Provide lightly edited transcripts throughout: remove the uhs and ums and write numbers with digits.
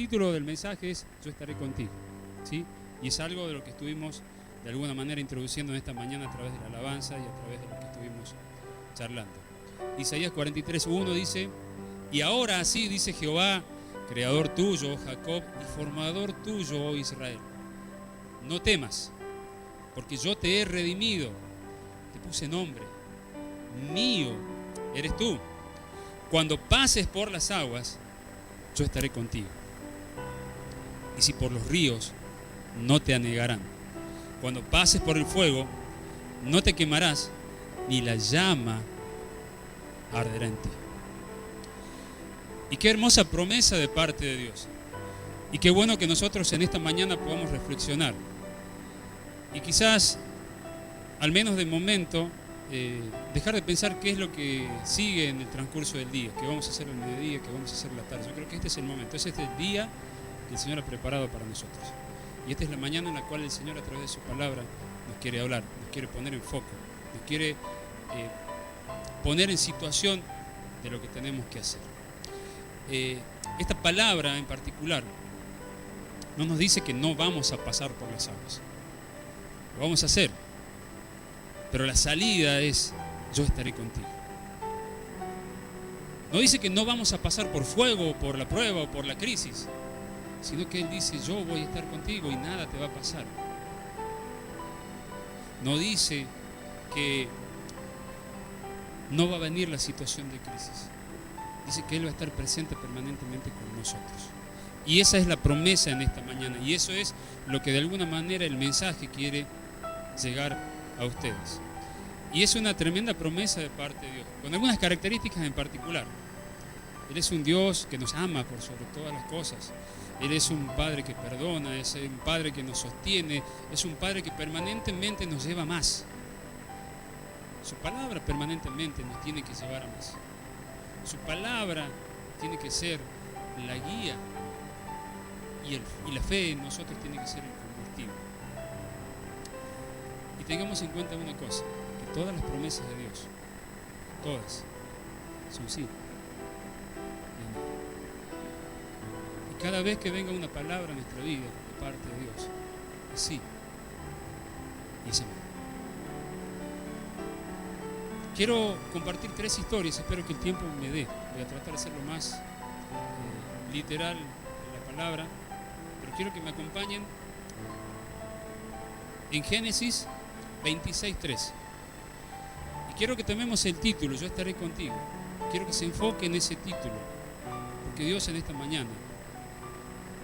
título del mensaje es Yo estaré contigo, ¿sí? Y es algo de lo que estuvimos de alguna manera introduciendo en esta mañana a través de la alabanza y a través de lo que estuvimos charlando. Isaías 43:1 dice: y ahora así dice Jehová, creador tuyo, oh Jacob, y formador tuyo, oh Israel. No temas, porque yo te he redimido, te puse nombre, mío eres tú. Cuando pases por las aguas, yo estaré contigo. Y si por los ríos, no te anegarán. Cuando pases por el fuego, no te quemarás, ni la llama arderá en ti. Y qué hermosa promesa de parte de Dios. Y qué bueno que nosotros en esta mañana podamos reflexionar. Y quizás, al menos de momento, dejar de pensar qué es lo que sigue en el transcurso del día, qué vamos a hacer al mediodía, qué vamos a hacer la tarde. Yo creo que este es el momento, este es el día que el Señor ha preparado para nosotros. Y esta es la mañana en la cual el Señor, a través de su palabra, nos quiere hablar, nos quiere poner en foco, nos quiere poner en situación de lo que tenemos que hacer. Esta palabra en particular no nos dice que no vamos a pasar por las aguas. Lo vamos a hacer, pero la salida es: yo estaré contigo. No dice que no vamos a pasar por fuego, por la prueba o por la crisis, sino que Él dice: yo voy a estar contigo y nada te va a pasar. No dice que no va a venir la situación de crisis. Dice que Él va a estar presente permanentemente con nosotros. Y esa es la promesa en esta mañana. Y eso es lo que de alguna manera el mensaje quiere llegar a ustedes. Y es una tremenda promesa de parte de Dios, con algunas características en particular. Él es un Dios que nos ama por sobre todas las cosas. Él es un Padre que perdona, es un Padre que nos sostiene, es un Padre que permanentemente nos lleva más. Su palabra permanentemente nos tiene que llevar a más. Su palabra tiene que ser la guía y la fe en nosotros tiene que ser el combustible. Y tengamos en cuenta una cosa, que todas las promesas de Dios, todas, son sí. Y cada vez que venga una palabra a nuestra vida de parte de Dios, es sí y es amén. Quiero compartir 3 historias, espero que el tiempo me dé. Voy a tratar de ser lo más literal de la palabra, pero quiero que me acompañen en Génesis 26:3. Y quiero que tomemos el título, Yo estaré contigo. Quiero que se enfoque en ese título, porque Dios en esta mañana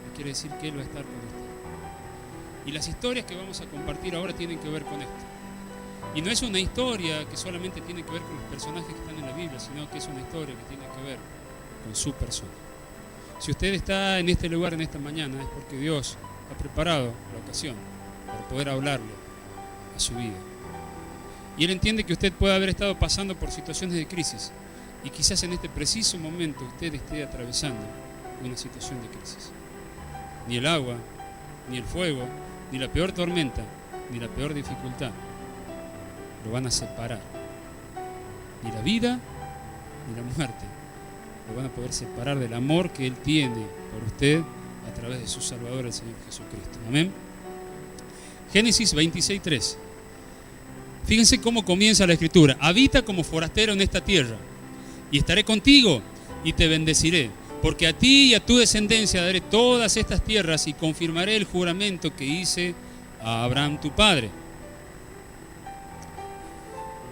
me quiere decir que Él va a estar con usted. Y las historias que vamos a compartir ahora tienen que ver con esto. Y no es una historia que solamente tiene que ver con los personajes que están en la Biblia, sino que es una historia que tiene que ver con su persona. Si usted está en este lugar en esta mañana, es porque Dios ha preparado la ocasión para poder hablarle a su vida. Y Él entiende que usted puede haber estado pasando por situaciones de crisis, y quizás en este preciso momento usted esté atravesando una situación de crisis. Ni el agua, ni el fuego, ni la peor tormenta, ni la peor dificultad lo van a separar. Ni la vida, ni la muerte lo van a poder separar del amor que Él tiene por usted a través de su Salvador, el Señor Jesucristo. Amén. Génesis 26:3. Fíjense cómo comienza la Escritura. Habita como forastero en esta tierra, y estaré contigo y te bendeciré, porque a ti y a tu descendencia daré todas estas tierras y confirmaré el juramento que hice a Abraham tu padre.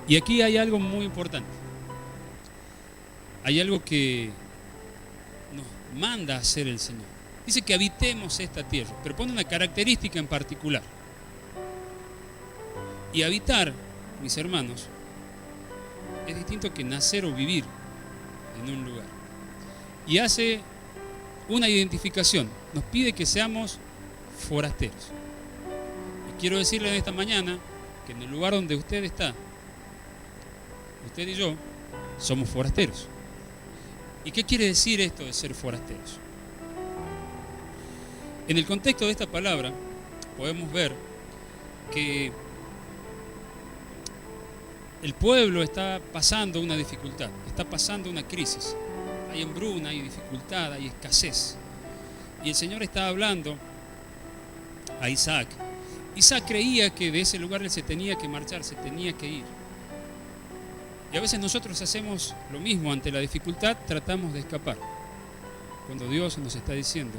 Y aquí hay algo muy importante. Hay algo que nos manda a hacer el Señor. Dice que habitemos esta tierra, pero pone una característica en particular. Y habitar, mis hermanos, es distinto que nacer o vivir en un lugar. Y hace una identificación. Nos pide que seamos forasteros. Y quiero decirle en esta mañana que en el lugar donde usted está, usted y yo somos forasteros. ¿Y qué quiere decir esto de ser forasteros? En el contexto de esta palabra podemos ver que el pueblo está pasando una dificultad, está pasando una crisis. Hay hambruna, hay dificultad, hay escasez. Y el Señor estaba hablando a Isaac. Isaac creía que de ese lugar él se tenía que marchar, se tenía que ir. Y a veces nosotros hacemos lo mismo ante la dificultad, tratamos de escapar. Cuando Dios nos está diciendo,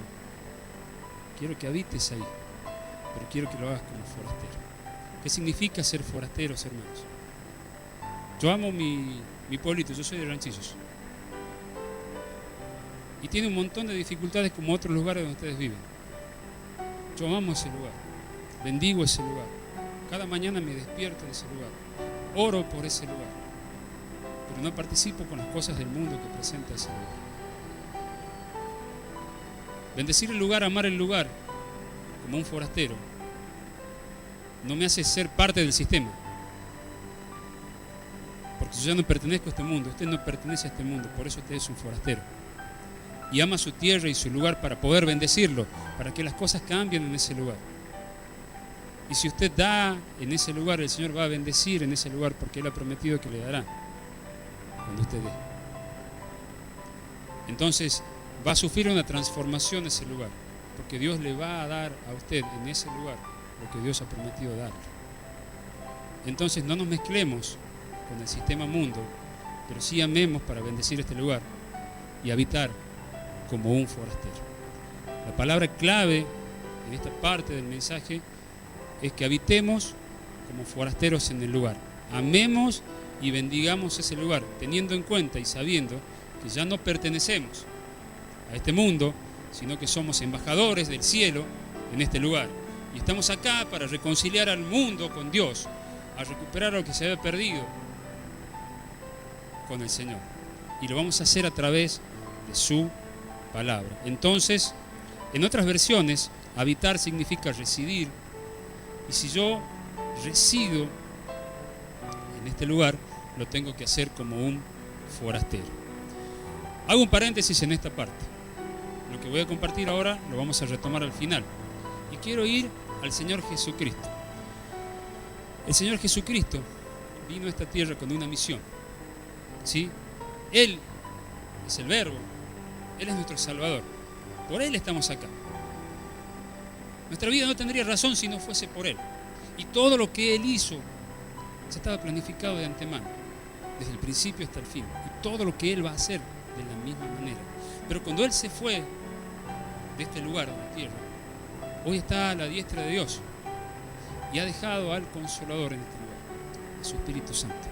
quiero que habites ahí, pero quiero que lo hagas como forastero. ¿Qué significa ser forasteros, hermanos? Yo amo mi pueblito, yo soy de Ranchillos. Y tiene un montón de dificultades como otros lugares donde ustedes viven. Yo amo ese lugar, bendigo ese lugar. Cada mañana me despierto de ese lugar, oro por ese lugar, pero no participo con las cosas del mundo que presenta ese lugar. Bendecir el lugar, amar el lugar, como un forastero, no me hace ser parte del sistema. Porque yo ya no pertenezco a este mundo, usted no pertenece a este mundo, por eso usted es un forastero. Y ama su tierra y su lugar para poder bendecirlo, para que las cosas cambien en ese lugar. Y si usted da en ese lugar, el Señor va a bendecir en ese lugar, porque Él ha prometido que le dará cuando usted dé. Entonces va a sufrir una transformación ese lugar, porque Dios le va a dar a usted en ese lugar lo que Dios ha prometido darle. Entonces no nos mezclemos con el sistema mundo, pero sí amemos para bendecir este lugar y habitar como un forastero. La palabra clave en esta parte del mensaje es que habitemos como forasteros en el lugar. Amemos y bendigamos ese lugar, teniendo en cuenta y sabiendo que ya no pertenecemos a este mundo, sino que somos embajadores del cielo en este lugar. Y estamos acá para reconciliar al mundo con Dios, a recuperar lo que se había perdido con el Señor. Y lo vamos a hacer a través de su palabra. Entonces, en otras versiones, habitar significa residir. Y si yo resido en este lugar, lo tengo que hacer como un forastero. Hago un paréntesis en esta parte. Lo que voy a compartir ahora lo vamos a retomar al final. Y quiero ir al Señor Jesucristo. El Señor Jesucristo vino a esta tierra con una misión. ¿Sí? Él es el Verbo. Él es nuestro Salvador. Por Él estamos acá. Nuestra vida no tendría razón si no fuese por Él. Y todo lo que Él hizo ya estaba planificado de antemano, desde el principio hasta el fin. Y todo lo que Él va a hacer de la misma manera. Pero cuando Él se fue de este lugar, de la tierra, hoy está a la diestra de Dios y ha dejado al Consolador en este lugar, a su Espíritu Santo.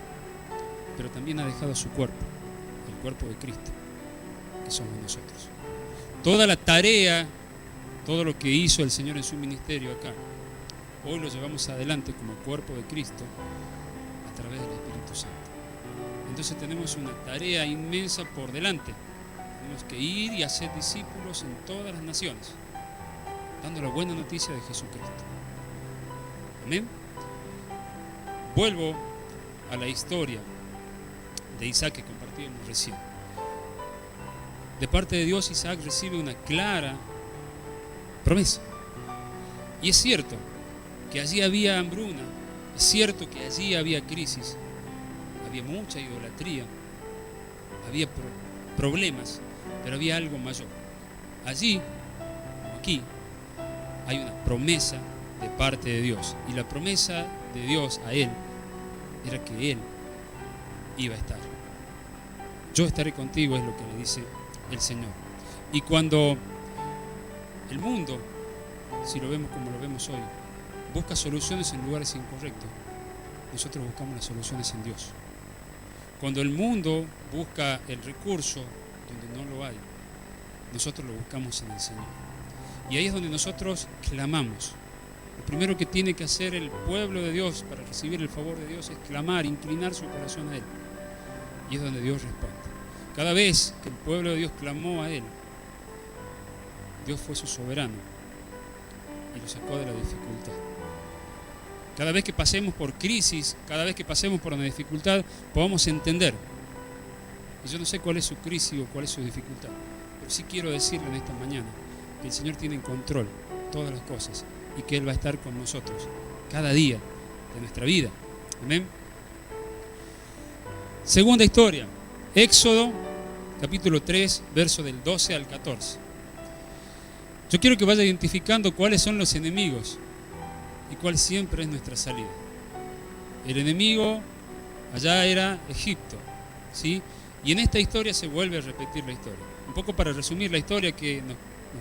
Pero también ha dejado su cuerpo, el cuerpo de Cristo, que somos nosotros. Toda la tarea, todo lo que hizo el Señor en su ministerio acá, hoy lo llevamos adelante como cuerpo de Cristo a través del Espíritu Santo. Entonces tenemos una tarea inmensa por delante. Tenemos que ir y hacer discípulos en todas las naciones, dando la buena noticia de Jesucristo. Amén. Vuelvo a la historia de Isaac que compartíamos recién. De parte de Dios, Isaac recibe una clara promesa. Y es cierto que allí había hambruna, es cierto que allí había crisis, había mucha idolatría, había problemas, pero había algo mayor. Allí, como aquí, hay una promesa de parte de Dios. Y la promesa de Dios a él era que él iba a estar. Yo estaré contigo, es lo que le dice el Señor. Y cuando el mundo, si lo vemos como lo vemos hoy, busca soluciones en lugares incorrectos, nosotros buscamos las soluciones en Dios. Cuando el mundo busca el recurso donde no lo hay, nosotros lo buscamos en el Señor. Y ahí es donde nosotros clamamos. Lo primero que tiene que hacer el pueblo de Dios para recibir el favor de Dios es clamar, inclinar su corazón a Él. Y es donde Dios responde. Cada vez que el pueblo de Dios clamó a Él, Dios fue su soberano y lo sacó de la dificultad. Cada vez que pasemos por crisis, cada vez que pasemos por una dificultad, podamos entender. Y yo no sé cuál es su crisis o cuál es su dificultad, pero sí quiero decirle en esta mañana que el Señor tiene en control todas las cosas y que Él va a estar con nosotros cada día de nuestra vida. Amén. Segunda historia, Éxodo capítulo 3, verso del 12 al 14. Yo quiero que vaya identificando cuáles son los enemigos y cuál siempre es nuestra salida. El enemigo allá era Egipto, ¿sí? Y en esta historia se vuelve a repetir la historia. Un poco para resumir la historia que nos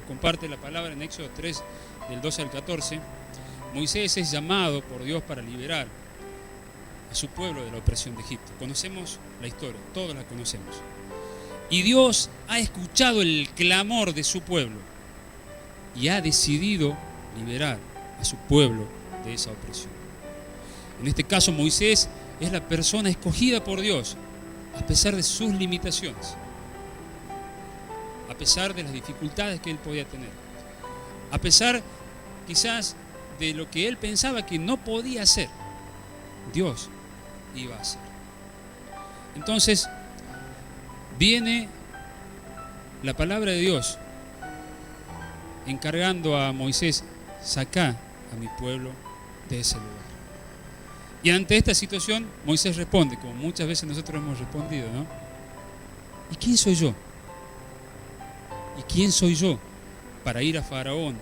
comparte la palabra en Éxodo 3, del 12 al 14, Moisés es llamado por Dios para liberar a su pueblo de la opresión de Egipto. Conocemos la historia, todos la conocemos. Y Dios ha escuchado el clamor de su pueblo y ha decidido liberar a su pueblo de esa opresión. En este caso, Moisés es la persona escogida por Dios, a pesar de sus limitaciones, a pesar de las dificultades que él podía tener, a pesar quizás de lo que él pensaba que no podía hacer, Dios iba a hacer. Entonces, viene la palabra de Dios encargando a Moisés: sacá a mi pueblo de ese lugar. Y ante esta situación, Moisés responde, como muchas veces nosotros hemos respondido, ¿no? ¿Y quién soy yo? ¿Y quién soy yo para ir a Faraón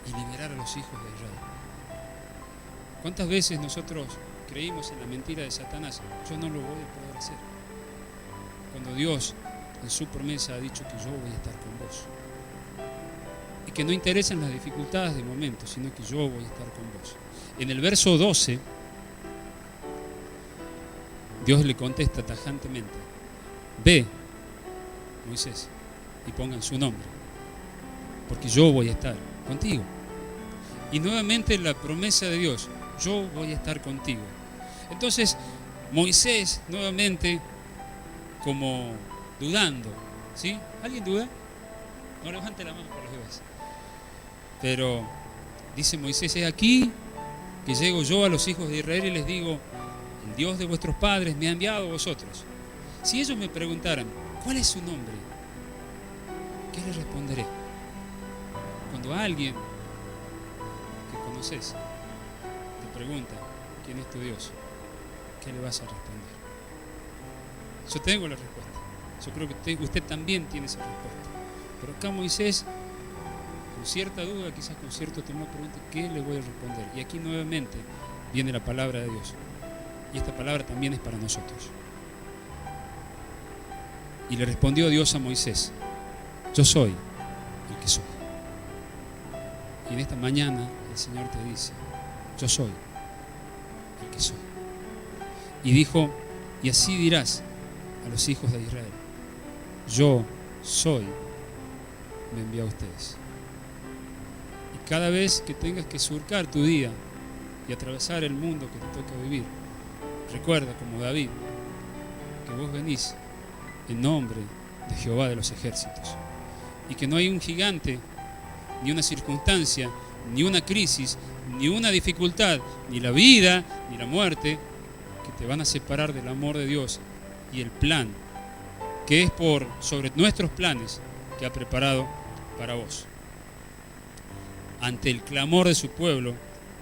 y liberar a los hijos de Israel? ¿Cuántas veces nosotros creímos en la mentira de Satanás? Yo no lo voy a poder hacer. Cuando Dios en su promesa ha dicho que yo voy a estar con vos. Y que no interesan las dificultades de momento, sino que yo voy a estar con vos. En el verso 12, Dios le contesta tajantemente: ve, Moisés, y pongan su nombre, porque yo voy a estar contigo. Y nuevamente la promesa de Dios: yo voy a estar contigo. Entonces Moisés nuevamente como dudando, ¿sí? ¿Alguien duda? No levante la mano por las dudas. Pero dice Moisés: es aquí que llego yo a los hijos de Israel y les digo: el Dios de vuestros padres me ha enviado a vosotros. Si ellos me preguntaran: ¿cuál es su nombre?, ¿qué les responderé? Cuando alguien que conoces te pregunta: ¿quién es tu Dios?, ¿qué le vas a responder? Yo tengo la respuesta. Yo creo que usted también tiene esa respuesta. Pero acá Moisés, con cierta duda, quizás con cierto temor, pregunta: ¿qué le voy a responder? Y aquí nuevamente viene la palabra de Dios. Y esta palabra también es para nosotros. Y le respondió Dios a Moisés: yo soy el que soy. Y en esta mañana el Señor te dice: yo soy el que soy. Y dijo: y así dirás a los hijos de Israel: yo soy, me envió a ustedes. Y cada vez que tengas que surcar tu día y atravesar el mundo que te toca vivir, recuerda, como David, que vos venís en nombre de Jehová de los ejércitos, y que no hay un gigante, ni una circunstancia, ni una crisis, ni una dificultad, ni la vida, ni la muerte, que te van a separar del amor de Dios y el plan que es por sobre nuestros planes que ha preparado para vos. Ante el clamor de su pueblo,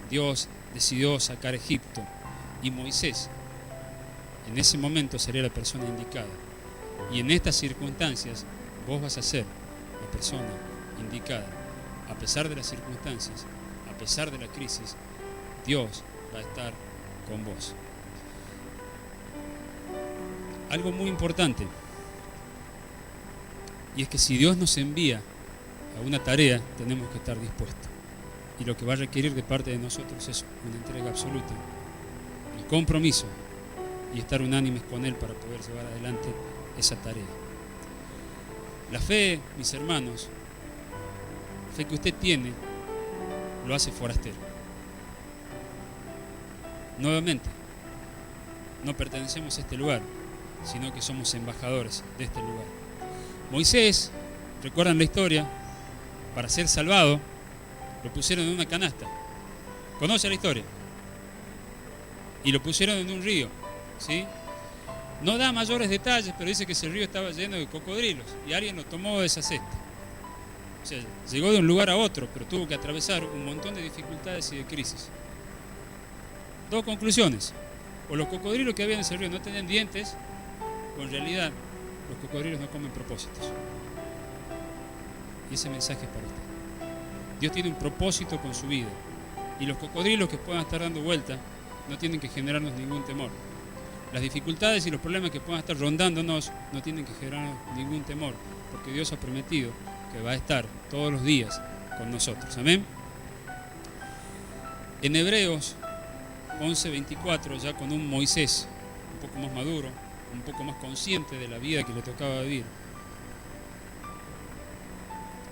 Dios decidió sacar a Egipto, y Moisés en ese momento sería la persona indicada. Y en estas circunstancias vos vas a ser la persona indicada. A pesar de las circunstancias, a pesar de la crisis, Dios va a estar con vos. Algo muy importante, y es que si Dios nos envía a una tarea, tenemos que estar dispuestos. Y lo que va a requerir de parte de nosotros es una entrega absoluta, el compromiso y estar unánimes con Él para poder llevar adelante esa tarea. La fe, mis hermanos, la fe que usted tiene, lo hace forastero. Nuevamente, no pertenecemos a este lugar, sino que somos embajadores de este lugar. Moisés, recuerdan la historia, para ser salvado, lo pusieron en una canasta. ¿Conoce la historia? Y lo pusieron en un río, ¿sí? No da mayores detalles, pero dice que ese río estaba lleno de cocodrilos y alguien lo tomó de esa cesta. O sea, llegó de un lugar a otro, pero tuvo que atravesar un montón de dificultades y de crisis. Dos conclusiones: o los cocodrilos que había en ese río no tenían dientes, o en realidad los cocodrilos no comen propósitos. Y ese mensaje es para usted. Dios tiene un propósito con su vida. Y los cocodrilos que puedan estar dando vuelta no tienen que generarnos ningún temor. Las dificultades y los problemas que puedan estar rondándonos no tienen que generarnos ningún temor, porque Dios ha prometido que va a estar todos los días con nosotros. Amén. En Hebreos 11:24, ya con un Moisés un poco más maduro, un poco más consciente de la vida que le tocaba vivir,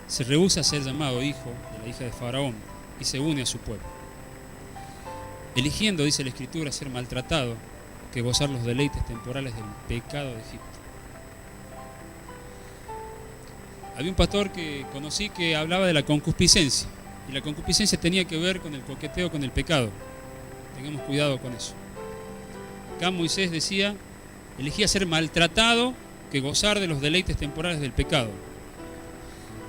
se rehúsa a ser llamado hijo de la hija de Faraón y se une a su pueblo, eligiendo, dice la Escritura, ser maltratado que gozar los deleites temporales del pecado de Egipto. Había un pastor que conocí que hablaba de la concupiscencia, y la concupiscencia tenía que ver con el coqueteo con el pecado. Tengamos cuidado con eso. Acá Moisés decía, elegía ser maltratado que gozar de los deleites temporales del pecado.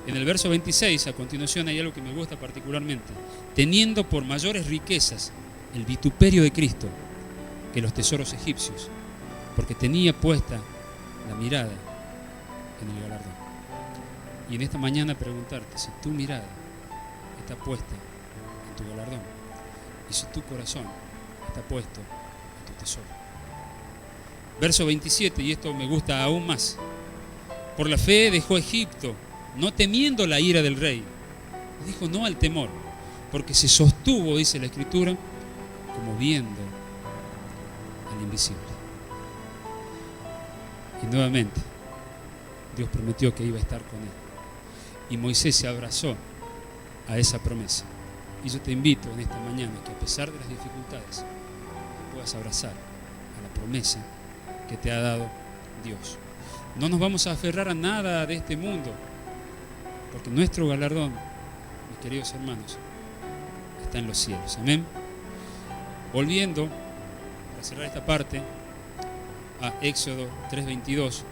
En el verso 26, a continuación, hay algo que me gusta particularmente: teniendo por mayores riquezas el vituperio de Cristo que los tesoros egipcios, porque tenía puesta la mirada en el galardón. Y en esta mañana preguntarte si tu mirada está puesta en tu galardón y si tu corazón está puesto en tu tesoro. Verso 27, y esto me gusta aún más: por la fe dejó Egipto, no temiendo la ira del rey. Dijo no al temor, porque se sostuvo, dice la Escritura, como viendo al invisible. Y nuevamente Dios prometió que iba a estar con él, y Moisés se abrazó a esa promesa. Y yo te invito en esta mañana que, a pesar de las dificultades, te puedas abrazar a la promesa que te ha dado Dios. No nos vamos a aferrar a nada de este mundo, porque nuestro galardón, mis queridos hermanos, está en los cielos. Amén. Volviendo, para cerrar esta parte, a Éxodo 3:22,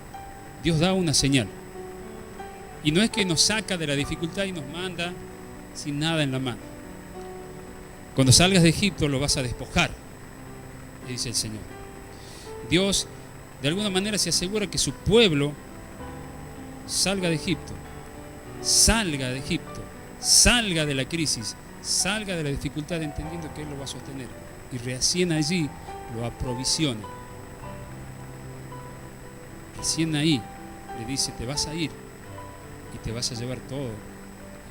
Dios da una señal. Y no es que nos saca de la dificultad y nos manda sin nada en la mano. Cuando salgas de Egipto lo vas a despojar, le dice el Señor. Dios de alguna manera se asegura que su pueblo salga de Egipto, salga de la crisis, salga de la dificultad, entendiendo que Él lo va a sostener, y recién allí lo aprovisiona. Recién ahí le dice: te vas a ir y te vas a llevar todo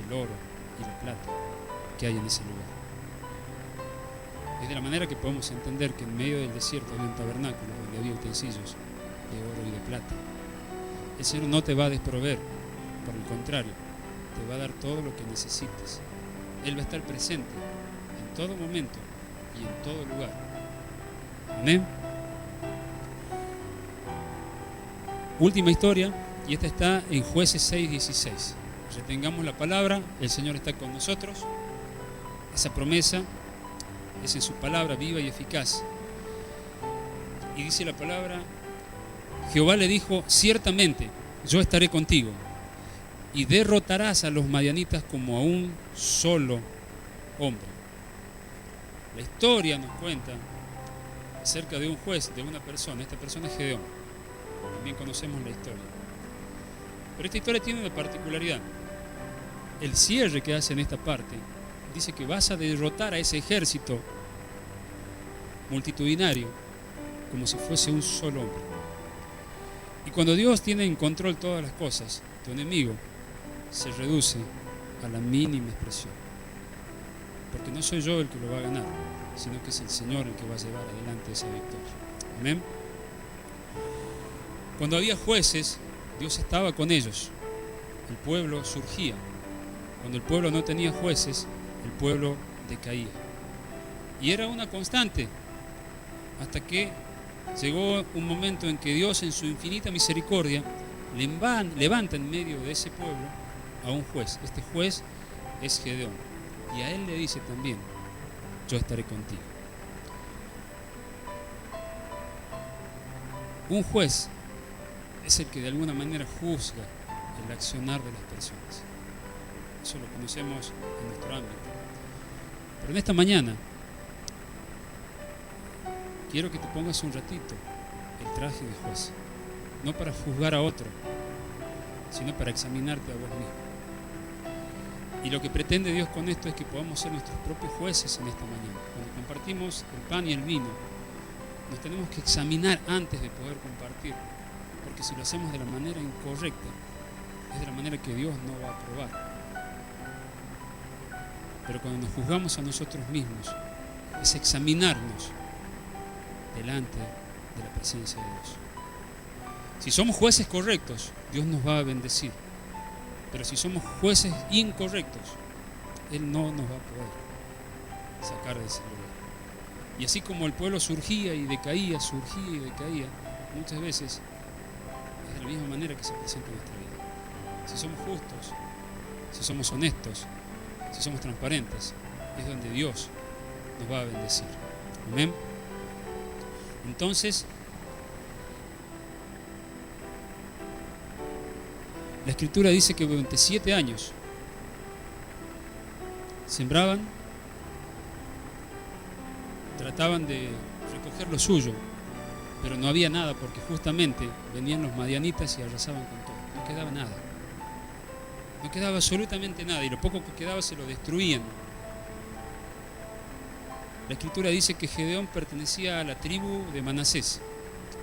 el oro y la plata que hay en ese lugar. Es de la manera que podemos entender que en medio del desierto había un tabernáculo donde había utensilios de oro y de plata. El Señor no te va a desproveer, por el contrario, te va a dar todo lo que necesites. Él va a estar presente en todo momento y en todo lugar. Amén. Última historia, y esta está en Jueces 6:16. Retengamos la palabra, el Señor está con nosotros. Esa promesa es en su palabra viva y eficaz. Y dice la palabra: Jehová le dijo: ciertamente yo estaré contigo, y derrotarás a los madianitas como a un solo hombre. La historia nos cuenta acerca de un juez, de una persona. Esta persona es Gedeón. También conocemos la historia. Pero esta historia tiene una particularidad. El cierre que hace en esta parte dice que vas a derrotar a ese ejército multitudinario como si fuese un solo hombre. Y cuando Dios tiene en control todas las cosas, tu enemigo se reduce a la mínima expresión. Porque no soy yo el que lo va a ganar, sino que es el Señor el que va a llevar adelante esa victoria. Amén. Cuando había jueces, Dios estaba con ellos. El pueblo surgía. Cuando el pueblo no tenía jueces, el pueblo decaía. Y era una constante, hasta que llegó un momento en que Dios, en su infinita misericordia, levanta en medio de ese pueblo a un juez. Este juez es Gedeón. Y a él le dice también: yo estaré contigo. Un juez es el que de alguna manera juzga el accionar de las personas. Eso lo conocemos en nuestro ámbito. Pero en esta mañana quiero que te pongas un ratito el traje de juez, no para juzgar a otro, sino para examinarte a vos mismo. Y lo que pretende Dios con esto es que podamos ser nuestros propios jueces en esta mañana. Cuando compartimos el pan y el vino, nos tenemos que examinar antes de poder compartirlo, porque si lo hacemos de la manera incorrecta, es de la manera que Dios no va a aprobar. Pero cuando nos juzgamos a nosotros mismos, es examinarnos delante de la presencia de Dios. Si somos jueces correctos, Dios nos va a bendecir. Pero si somos jueces incorrectos, Él no nos va a poder sacar de ese lugar. Y así como el pueblo surgía y decaía, muchas veces es de la misma manera que se presenta en nuestra vida. Si somos justos, si somos honestos, si somos transparentes, es donde Dios nos va a bendecir. Amén. Entonces, la Escritura dice que durante 7 años sembraban, trataban de recoger lo suyo, pero no había nada porque justamente venían los madianitas y arrasaban con todo. No quedaba nada. No quedaba absolutamente nada y lo poco que quedaba se lo destruían. La Escritura dice que Gedeón pertenecía a la tribu de Manasés.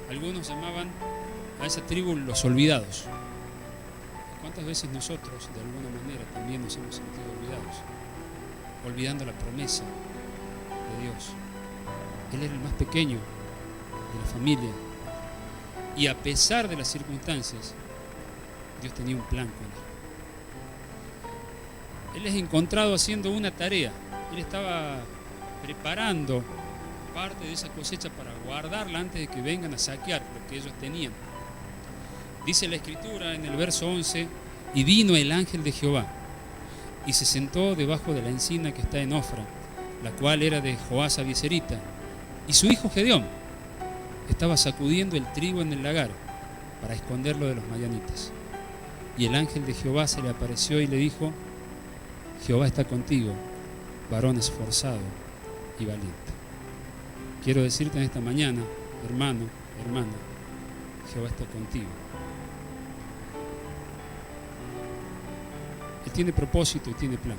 Algunos llamaban a esa tribu los olvidados. ¿Cuántas veces nosotros, de alguna manera, también nos hemos sentido olvidados? Olvidando la promesa de Dios. Él era el más pequeño de la familia. Y a pesar de las circunstancias, Dios tenía un plan con él. Él es encontrado haciendo una tarea. Él estaba preparando parte de esa cosecha para guardarla antes de que vengan a saquear lo que ellos tenían. Dice la Escritura en el verso 11: y vino el ángel de Jehová y se sentó debajo de la encina que está en Ofra, la cual era de Joás Abieserita, y su hijo Gedeón estaba sacudiendo el trigo en el lagar para esconderlo de los madianitas. Y el ángel de Jehová se le apareció y le dijo: Jehová está contigo, varón esforzado y valiente. Quiero decirte en esta mañana, hermano, hermana, Jehová está contigo. Él tiene propósito y tiene plan.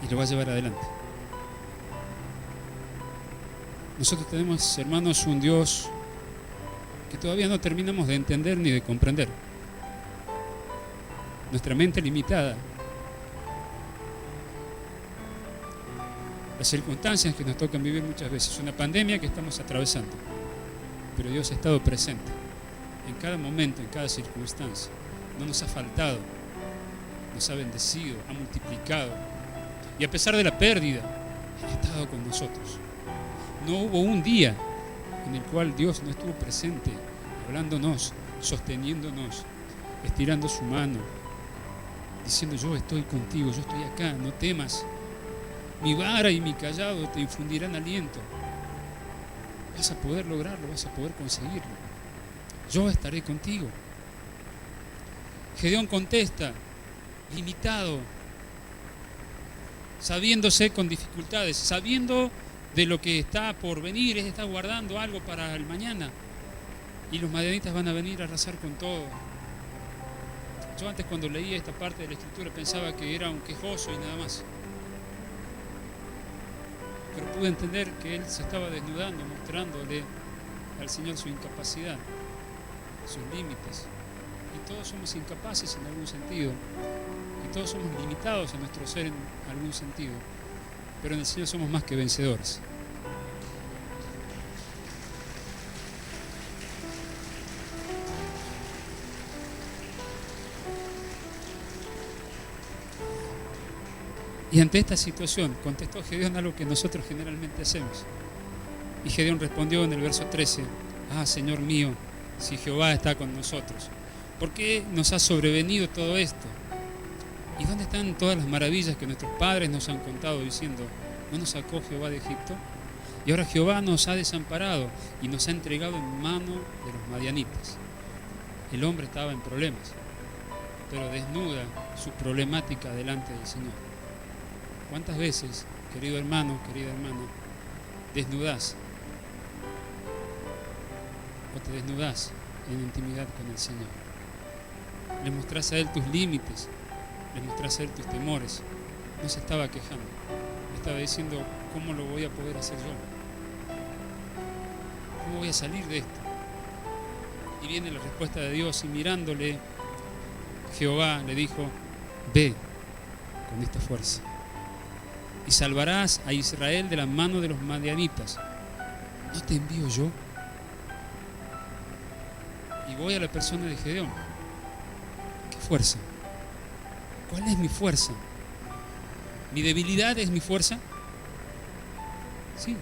Y lo va a llevar adelante. Nosotros tenemos, hermanos, un Dios que todavía no terminamos de entender ni de comprender. Nuestra mente limitada, las circunstancias que nos tocan vivir muchas veces, una pandemia que estamos atravesando, pero Dios ha estado presente en cada momento, en cada circunstancia. No nos ha faltado, nos ha bendecido, ha multiplicado, y a pesar de la pérdida, ha estado con nosotros. No hubo un día en el cual Dios no estuvo presente, hablándonos, sosteniéndonos, estirando su mano, diciendo: yo estoy contigo, yo estoy acá, no temas. Mi vara y mi callado te infundirán aliento. Vas a poder lograrlo, vas a poder conseguirlo. Yo estaré contigo. Gedeón contesta, limitado, sabiéndose con dificultades, sabiendo de lo que está por venir, él está guardando algo para el mañana. Y los madianitas van a venir a arrasar con todo. Yo antes, cuando leía esta parte de la Escritura, pensaba que era un quejoso y nada más. Pero pude entender que él se estaba desnudando, mostrándole al Señor su incapacidad, sus límites. Y todos somos incapaces en algún sentido. Y todos somos limitados en nuestro ser en algún sentido. Pero en el Señor somos más que vencedores. Y ante esta situación contestó Gedeón algo que nosotros generalmente hacemos. Y Gedeón respondió en el verso 13: ah, Señor mío, si Jehová está con nosotros, ¿por qué nos ha sobrevenido todo esto? ¿Y dónde están todas las maravillas que nuestros padres nos han contado diciendo: ¿no nos sacó Jehová de Egipto? Y ahora Jehová nos ha desamparado y nos ha entregado en mano de los madianitas. El hombre estaba en problemas, pero desnuda su problemática delante del Señor. ¿Cuántas veces, querido hermano, querida hermana, desnudás o te desnudás en intimidad con el Señor? le mostrás a Él tus límites, le mostrás a Él tus temores. No se estaba quejando, estaba diciendo, ¿cómo lo voy a poder hacer yo? ¿Cómo voy a salir de esto? Y viene la respuesta de Dios, y mirándole, Jehová le dijo, ve con esta fuerza y salvarás a Israel de la mano de los madianitas. ¿No te envío yo? Y voy a la persona de Gedeón. ¿Qué fuerza? ¿Cuál es mi fuerza? ¿Mi debilidad es mi fuerza? Sí.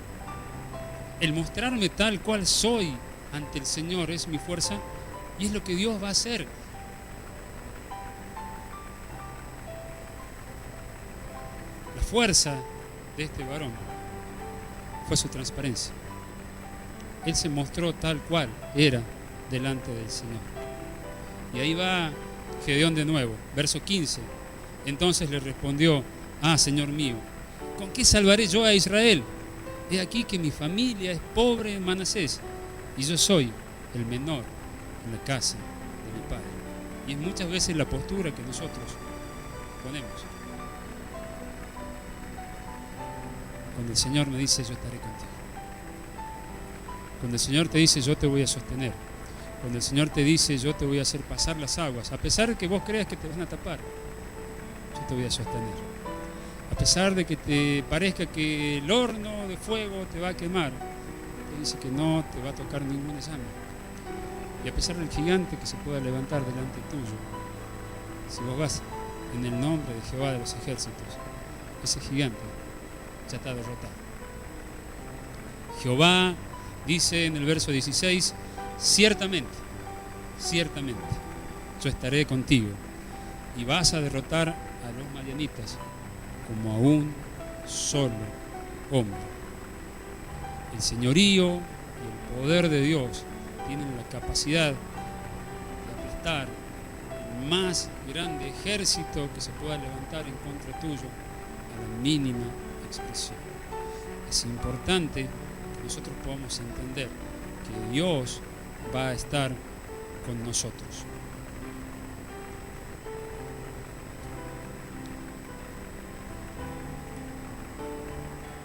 El mostrarme tal cual soy ante el Señor es mi fuerza, y es lo que Dios va a hacer. La fuerza de este varón fue su transparencia. Él se mostró tal cual era delante del Señor. Y ahí va Gedeón de nuevo, verso 15. Entonces le respondió, Señor mío, ¿con qué salvaré yo a Israel? He aquí que mi familia es pobre en Manasés, y yo soy el menor en la casa de mi padre. Y es muchas veces la postura que nosotros ponemos. Cuando el Señor me dice, yo estaré contigo. Cuando el Señor te dice, yo te voy a sostener. Cuando el Señor te dice, yo te voy a hacer pasar las aguas, a pesar de que vos creas que te van a tapar, yo te voy a sostener. A pesar de que te parezca que el horno de fuego te va a quemar, te dice que no te va a tocar ninguna llama. Y a pesar del gigante que se pueda levantar delante tuyo, si vos vas en el nombre de Jehová de los ejércitos, ese gigante ya está derrotado. Jehová dice en el verso 16, ciertamente, yo estaré contigo y vas a derrotar a los madianitas como a un solo hombre. El señorío y el poder de Dios tienen la capacidad de aplastar el más grande ejército que se pueda levantar en contra tuyo a la mínima expresión. Es importante que nosotros podamos entender que Dios va a estar con nosotros.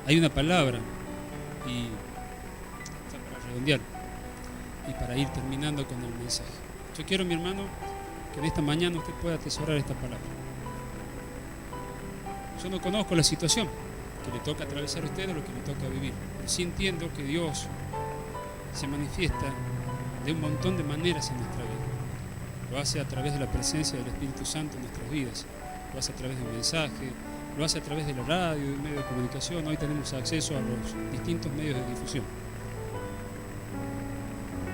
Hay una palabra, y para redondear y para ir terminando con el mensaje. Yo quiero, mi hermano, que en esta mañana usted pueda atesorar esta palabra. Yo no conozco la situación que le toca atravesar a usted o lo que le toca vivir, pero sí entiendo que Dios se manifiesta de un montón de maneras en nuestra vida. Lo hace a través de la presencia del Espíritu Santo en nuestras vidas, lo hace a través de un mensaje, lo hace a través de la radio, de un medio de comunicación. Hoy tenemos acceso a los distintos medios de difusión.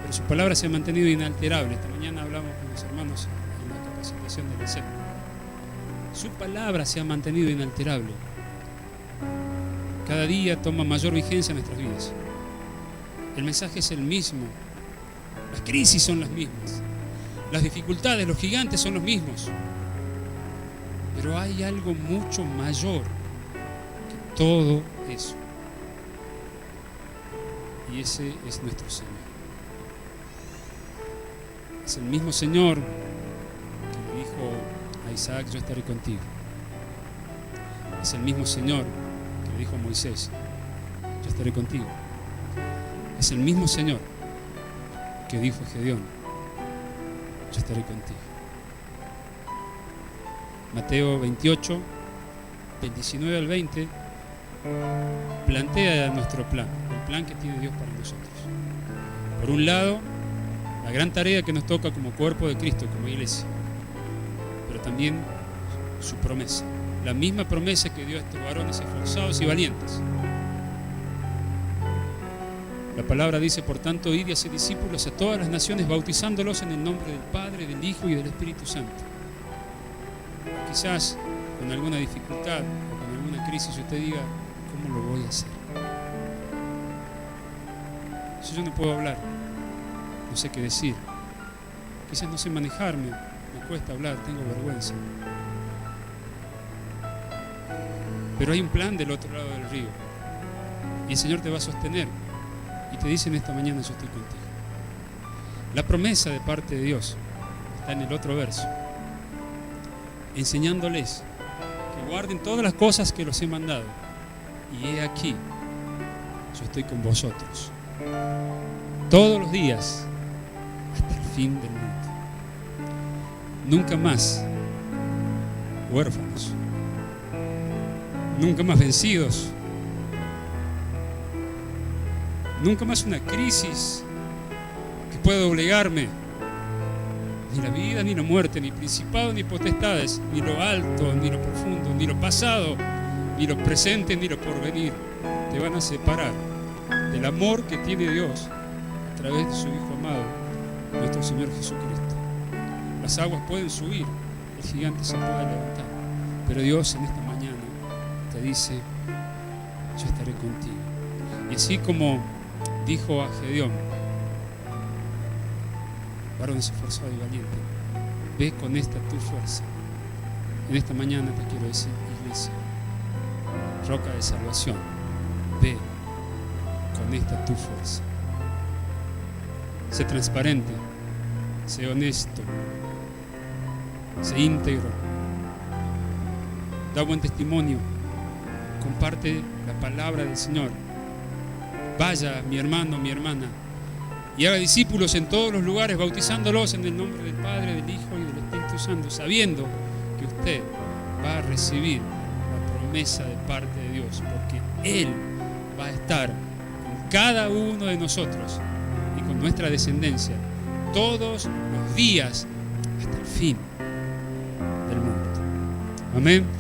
Pero su palabra se ha mantenido inalterable. Esta mañana hablamos con los hermanos en la capacitación del ESEP. Su palabra se ha mantenido inalterable. Cada día toma mayor vigencia en nuestras vidas. El mensaje es el mismo. Las crisis son las mismas. Las dificultades, los gigantes son los mismos. Pero hay algo mucho mayor que todo eso. Y ese es nuestro Señor. Es el mismo Señor que le dijo a Isaac, yo estaré contigo. Es el mismo Señor que le dijo a Moisés, yo estaré contigo. Es el mismo Señor que dijo a Gedeón, yo estaré contigo. Mateo 28, del 19 al 20, plantea nuestro plan, el plan que tiene Dios para nosotros. Por un lado, la gran tarea que nos toca como cuerpo de Cristo, como iglesia, pero también su promesa, la misma promesa que dio a estos varones esforzados y valientes. La palabra dice, por tanto, id y haced discípulos a todas las naciones, bautizándolos en el nombre del Padre, del Hijo y del Espíritu Santo. Quizás con alguna dificultad o con alguna crisis usted diga, ¿cómo lo voy a hacer? Si yo no puedo hablar, no sé qué decir, quizás no sé manejarme, me cuesta hablar, tengo vergüenza. Pero hay un plan del otro lado del río y el Señor te va a sostener y te dice en esta mañana, yo estoy contigo. La promesa de parte de Dios está en el otro verso. enseñándoles que guarden todas las cosas que los he mandado. Y he aquí, yo estoy con vosotros todos los días hasta el fin del mundo. Nunca más huérfanos, nunca más vencidos, nunca más una crisis que pueda obligarme. Ni la vida, ni la muerte, ni principados, ni potestades, ni lo alto, ni lo profundo, ni lo pasado, ni lo presente, ni lo porvenir, te van a separar del amor que tiene Dios a través de su Hijo amado, nuestro Señor Jesucristo. Las aguas pueden subir, el gigante se puede levantar, pero Dios en esta mañana te dice: yo estaré contigo. Y así como dijo a Gedeón, varón esforzado y valiente, ve con esta tu fuerza. En esta mañana te quiero decir, iglesia, roca de salvación, ve con esta tu fuerza. Sé transparente, sé honesto, sé íntegro, da buen testimonio, comparte la palabra del Señor. Vaya, mi hermano, mi hermana, y haga discípulos en todos los lugares, bautizándolos en el nombre del Padre, del Hijo y del Espíritu Santo, sabiendo que usted va a recibir la promesa de parte de Dios, porque Él va a estar con cada uno de nosotros y con nuestra descendencia todos los días hasta el fin del mundo. Amén.